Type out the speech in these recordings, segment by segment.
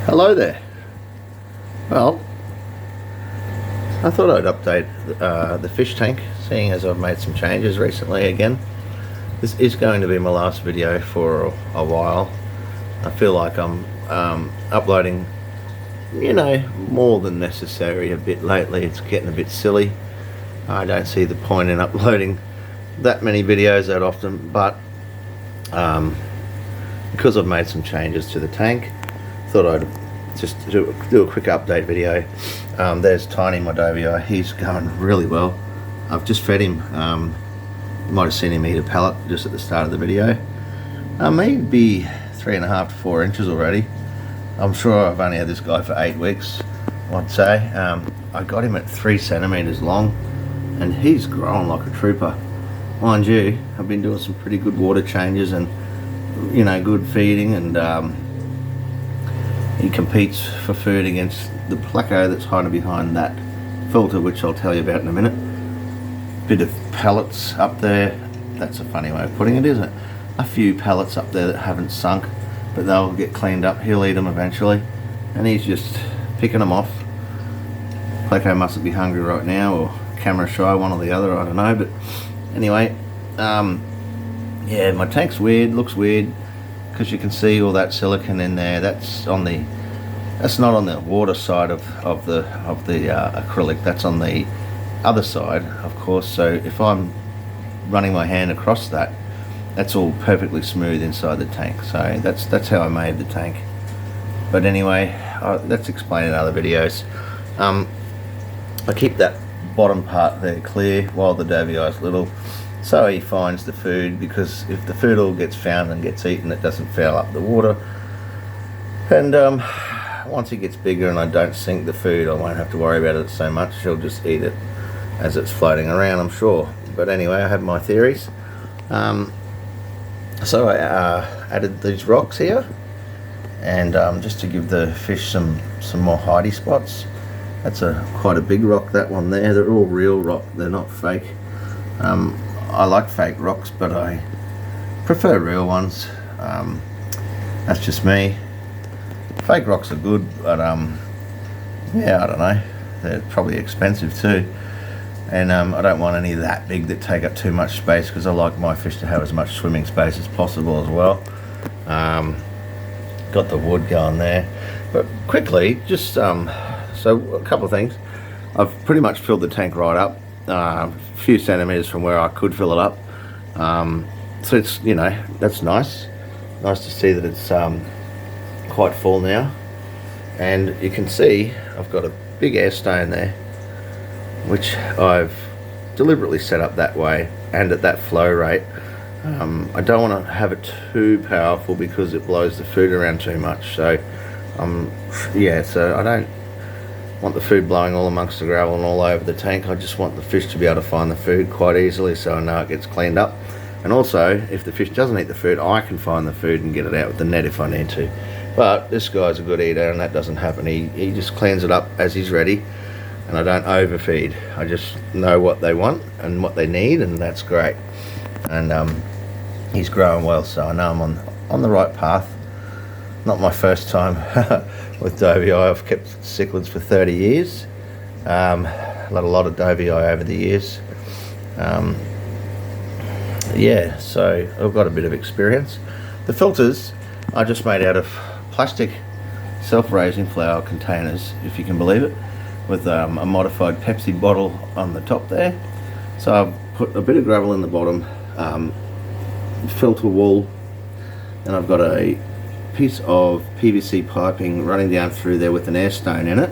Hello there. Well, I thought I'd update the fish tank, seeing as I've made some changes recently again. This is going to be my last video for a while. I feel like I'm uploading, more than necessary a bit lately. It's getting a bit silly. I don't see the point in uploading that many videos that often, but because I've made some changes to the tank, thought I'd just do a quick update video. There's Tiny, my dovii. He's going really well. I've just fed him. You might have seen him eat a pellet just at the start of the video. Maybe 3.5 to 4 inches already. I'm sure I've only had this guy for 8 weeks, I'd say. I got him at 3 centimeters long, and he's grown like a trooper. Mind you, I've been doing some pretty good water changes and good feeding, and he competes for food against the placo that's hiding behind that filter, which I'll tell you about in a minute. Bit of pellets up there. That's a funny way of putting it, isn't it? A few pellets up there that haven't sunk, but they'll get cleaned up. He'll eat them eventually, and he's just picking them off. Placo mustn't be hungry right now, or camera shy, one or the other, I don't know. But anyway, yeah, my tank's weird, looks weird, because you can see all that silicone in there. That's not on the water side of the acrylic. That's on the other side, of course. So if I'm running my hand across that, that's all perfectly smooth inside the tank. So that's how I made the tank. But anyway, that's explained in other videos. I keep that bottom part there clear while the dovii is little, so he finds the food, because if the food all gets found and gets eaten, it doesn't foul up the water. And once he gets bigger and I don't sink the food, I won't have to worry about it so much. He'll just eat it as it's floating around, I'm sure. But anyway, I have my theories. So I added these rocks here, and just to give the fish some more hidey spots. That's quite a big rock, that one there. They're all real rock, they're not fake. I like fake rocks, but I prefer real ones. That's just me. Fake rocks are good, but yeah, I don't know. They're probably expensive too. And I don't want any that big that take up too much space, because I like my fish to have as much swimming space as possible as well. Got the wood going there. But quickly, just so a couple of things. I've pretty much filled the tank right up, a few centimeters from where I could fill it up. So it's, that's nice. Nice to see that it's quite full now. And you can see I've got a big air stone there, which I've deliberately set up that way and at that flow rate. I don't want to have it too powerful because it blows the food around too much. So so I don't want the food blowing all amongst the gravel and all over the tank. I just want the fish to be able to find the food quite easily, so I know it gets cleaned up. And also, if the fish doesn't eat the food, I can find the food and get it out with the net if I need to. But this guy's a good eater, and that doesn't happen. He just cleans it up as he's ready, and I don't overfeed. I just know what they want and what they need, and that's great. And he's growing well, so I know I'm on the right path. Not my first time with dovii. I've kept cichlids for 30 years. Had a lot of dovii over the years. Yeah, so I've got a bit of experience. The filters are just made out of plastic self-raising flower containers, if you can believe it, with a modified Pepsi bottle on the top there. So I've put a bit of gravel in the bottom, filter wall, and I've got a piece of PVC piping running down through there with an air stone in it,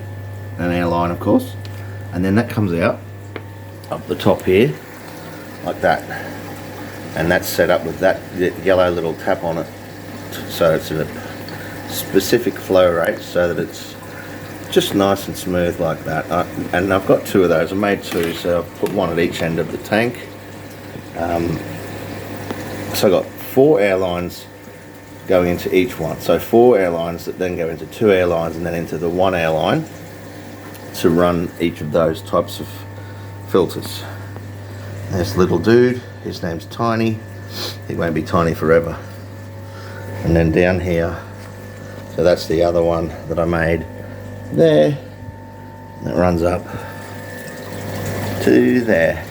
an air line of course, and then that comes out up the top here like that, and that's set up with that yellow little tap on it, so it's at a specific flow rate so that it's just nice and smooth like that. And I've got 2 of those. I made 2, so I've put 1 at each end of the tank. So I've got 4 air lines going into each one. So 4 air lines that then go into 2 air lines and then into the 1 air line to run each of those types of filters. There's little dude, his name's Tiny. He won't be tiny forever. And then down here So that's the other one that I made there. That runs up to there.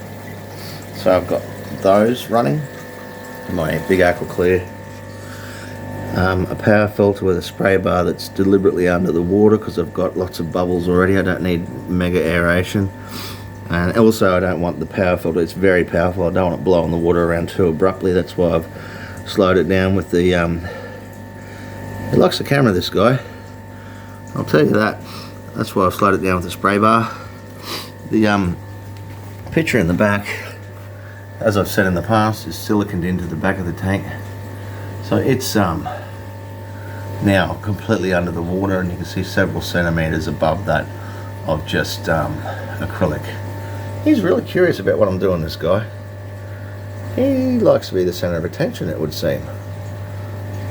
So I've got those running. My big aqua clear. A power filter with a spray bar that's deliberately under the water because I've got lots of bubbles already. I don't need mega aeration. And also I don't want the power filter, it's very powerful. I don't want it blowing the water around too abruptly. That's why I've slowed it down with the he likes the camera, this guy, I'll tell you that. That's why I've slowed it down with the spray bar. The picture in the back, as I've said in the past, is siliconed into the back of the tank. So it's now completely under the water, and you can see several centimeters above that of just acrylic. He's really curious about what I'm doing, this guy. He likes to be the center of attention, it would seem.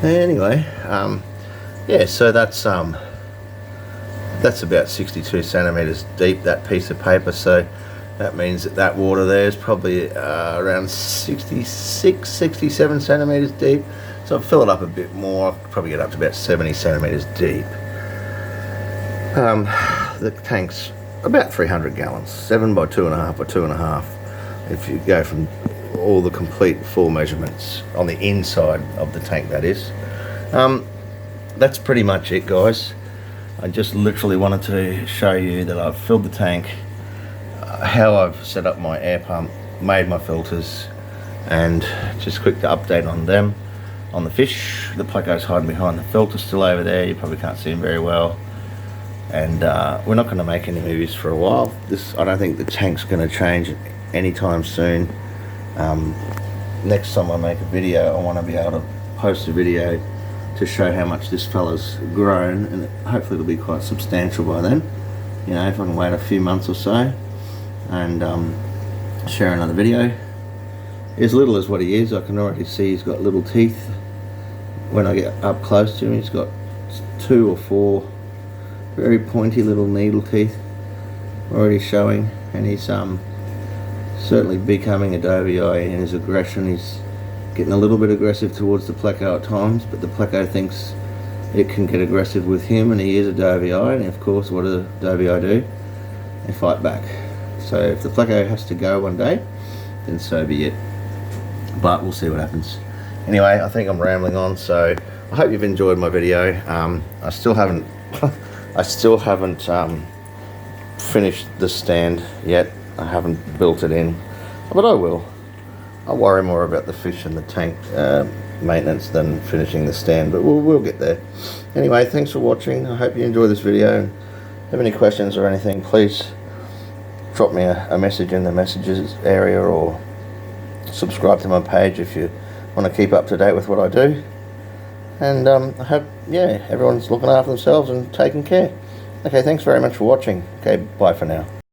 Anyway, yeah, so that's about 62 centimeters deep, that piece of paper. So that means that that water there is probably around 66, 67 centimeters deep. So I'll fill it up a bit more. I'll probably get up to about 70 centimeters deep. The tank's about 300 gallons, 7 by 2.5 by 2.5. If you go from all the complete full measurements on the inside of the tank, that is. That's pretty much it, guys. I just literally wanted to show you that I've filled the tank, how I've set up my air pump, made my filters, and just quick to update on them. On the fish, the pleco's hiding behind the filter still over there. You probably can't see him very well. And we're not going to make any movies for a while. I don't think the tank's going to change anytime soon. Next time I make a video, I want to be able to post a video to show how much this fella's grown, and hopefully it'll be quite substantial by then. You know, if I can wait a few months or so and share another video. As little as what he is, I can already see he's got little teeth. When I get up close to him, he's got 2 or 4 very pointy little needle teeth already showing, and he's certainly becoming a dovii in his aggression. He's getting a little bit aggressive towards the pleco at times, but the pleco thinks it can get aggressive with him, and he is a dovii, and of course what do dovii do? They fight back. So if the pleco has to go one day, then so be it. But we'll see what happens. Anyway, I think I'm rambling on, so I hope you've enjoyed my video. I still haven't finished the stand yet. I haven't built it in, but I will. I worry more about the fish and the tank maintenance than finishing the stand, but we'll get there. Anyway, thanks for watching. I hope you enjoyed this video. If you have any questions or anything, please drop me a message in the messages area, or subscribe to my page if you want to keep up to date with what I do. And I hope, yeah, everyone's looking after themselves and taking care. Okay, thanks very much for watching. Okay, bye for now.